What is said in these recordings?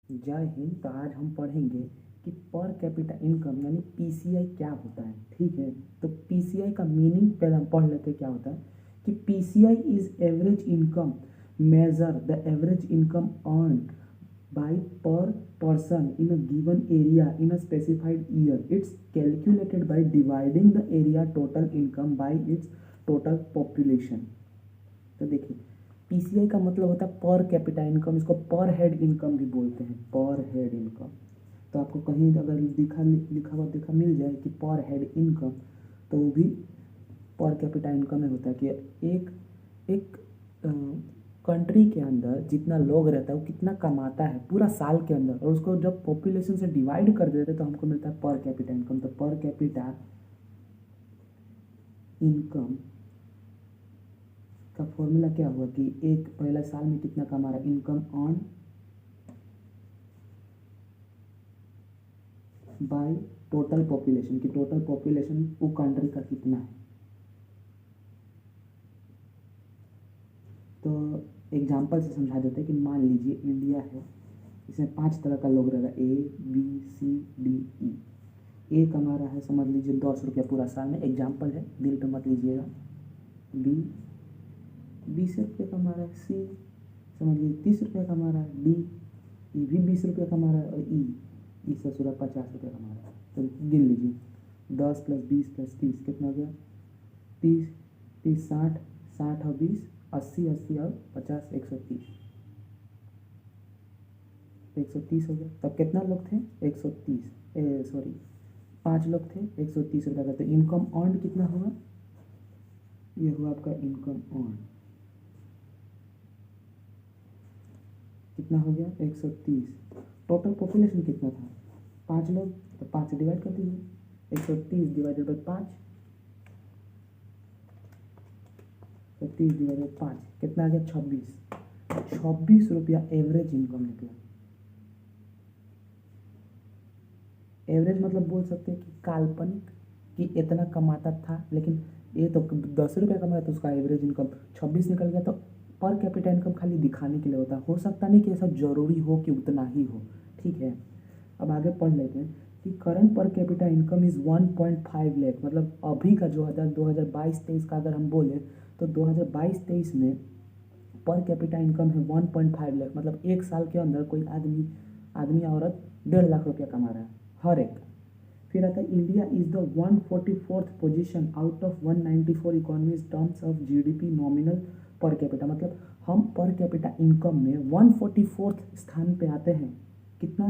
जय हिंद। तो आज हम पढ़ेंगे कि पर कैपिटा इनकम यानी पीसीआई क्या होता है। ठीक है, तो पीसीआई का मीनिंग पहले हम पढ़ लेते हैं क्या होता है। कि PCI is average income measure the average income earn by per person in a given area in a specified year. It's calculated by dividing the area total income by its total population. तो देखिए, PCI का मतलब होता है per capita income, इसको पर head income भी बोलते हैं, पर हेड इनकम। तो आपको कहीं अगर लिखा हुआ देखा मिल जाए कि पर हेड इनकम, तो वो भी पर कैपिटा इनकम में होता है कि एक एक कंट्री के अंदर जितना लोग रहता है वो कितना कमाता है पूरा साल के अंदर, और उसको जब पॉपुलेशन से डिवाइड कर देते हैं तो हमको मिलता है पर कैपिटा इनकम। तो पर कैपिटा इनकम का फॉर्मूला क्या हुआ कि एक पहला साल में कितना कमा रहा है, income on by total population, की टोटल पॉपुलेशन वो कंट्री का कितना है। तो एग्जांपल से समझा देते हैं कि मान लीजिए इंडिया है, इसमें 5 तरह का लोग रहेगा, A B C D E. ए कमा रहा है समझ लीजिए 10 रुपया पूरा साल में, एग्जाम्पल है दिल पे मत लीजिएगा। बी 20 रुपये कमा रहा है, सी समझ लीजिए 30 रुपया कमा रहा है, डी ई भी 20 रुपया कमा रहा है, और ई ससुरा 50 रुपया कमा रहा है। तो गिन लीजिए 10 + 20 + 30 कितना हो गया, 30 30 60 60 और 20 80 80 और 50 130 130 हो गया। तब कितना लोग थे, 130 सॉरी 5 लोग थे, 130 रुपया का। तो इनकम अर्न कितना हुआ, ये हुआ आपका इनकम अर्न कितना हो गया, 130। टोटल पॉपुलेशन कितना था, 5 लोग, तो 5 से डिवाइड कर दीजिए, 130 डिवाइडेड बाई 5, तो 30 डिवाइडेड 5 कितना आ गया, 26 रुपया एवरेज इनकम निकला। एवरेज मतलब बोल सकते हैं कि काल्पनिक, कि इतना कमाता था, लेकिन ये तो 10 रुपया कमाया तो उसका एवरेज इनकम 26 निकल गया। तो पर कैपिटा इनकम खाली दिखाने के लिए होता है, हो सकता नहीं कि ऐसा जरूरी हो कि उतना ही हो। ठीक है, अब आगे पढ़ लेते हैं कि current per capita income is 1.5 lakh. मतलब अभी का जो 2022-23 का अगर हम बोले तो 2022-23 में पर कैपिटा इनकम है 1.5 लाख। मतलब एक साल के अंदर कोई आदमी औरत 1.5 लाख रुपया कमा रहा है हर एक। फिर आता है India is the 144th position out of 194 economies terms of GDP nominal per capita. मतलब हम पर कैपिटा इनकम में 144th स्थान पे आते हैं। कितना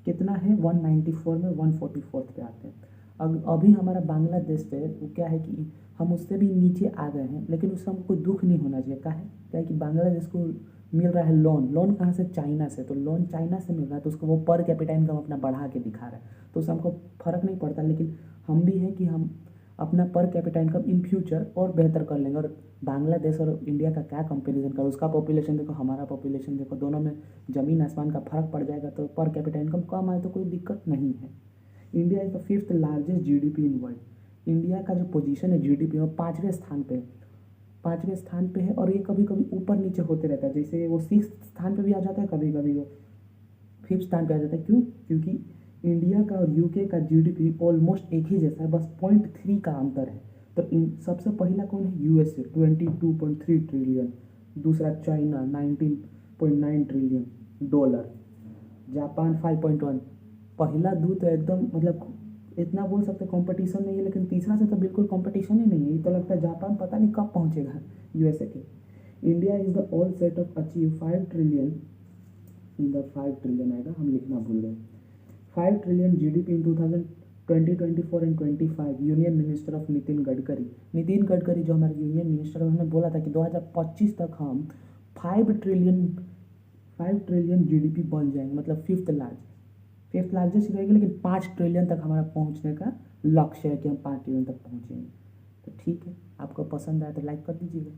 कितना है, 194 में 144th पे आते हैं। अभी हमारा बांग्लादेश पे वो क्या है कि हम उससे भी नीचे आ गए हैं, लेकिन उससे हमको कोई दुख नहीं होना चाहिए। क्या है कि बांग्लादेश को मिल रहा है लोन कहाँ से, चाइना से। तो लोन चाइना से मिल रहा है तो उसको वो पर कैपिटा इनकम अपना बढ़ा के दिखा रहा है, तो उससे हमको फ़र्क नहीं पड़ता। लेकिन हम भी हैं कि हम अपना per capita income in future और बेहतर कर लेंगे। और बांग्लादेश और इंडिया का क्या कंपैरिजन करो, उसका पॉपुलेशन देखो हमारा पॉपुलेशन देखो, दोनों में ज़मीन आसमान का फ़र्क पड़ जाएगा। तो पर कैपिटा इनकम कम आए तो कोई दिक्कत नहीं है। India is the 5th largest GDP in world. India का जो पोजीशन है जीडीपी में 5वें स्थान पे है, 5वें स्थान पे है। और ये कभी कभी ऊपर नीचे होते रहता है, जैसे वो 6th स्थान पे भी आ जाता है, कभी कभी वो 5th स्थान पे आ जाता है। क्यों, क्योंकि इंडिया का और यूके का जीडीपी ऑलमोस्ट एक ही जैसा है, बस 0.3 का अंतर है। तो सबसे पहला कौन है, यूएसए 22.3 ट्रिलियन, दूसरा चाइना 19.9 ट्रिलियन डॉलर, जापान 5.1। पहला दो तो एकदम मतलब इतना बोल सकते कंपटीशन नहीं है, लेकिन तीसरा से तो बिल्कुल कंपटीशन ही नहीं है। ये तो लगता है जापान पता नहीं कब पहुंचेगा यूएसए के। India is the all set of achieve 5 trillion in the 5 trillion आएगा, हम लिखना भूल गए। 5 trillion GDP in 2024 and 25। Union minister of Nitin Gadkari जो हमारे यूनियन मिनिस्टर है, उन्होंने बोला था कि 2025 तक हम 5 ट्रिलियन जीडीपी बन जाएंगे। मतलब फिफ्थ लार्जेस्ट रहेगी, लेकिन 5 ट्रिलियन तक हमारा पहुंचने का लक्ष्य है कि हम 5 ट्रिलियन तक पहुंचेंगे। तो ठीक है, आपको पसंद आया तो लाइक कर दीजिएगा।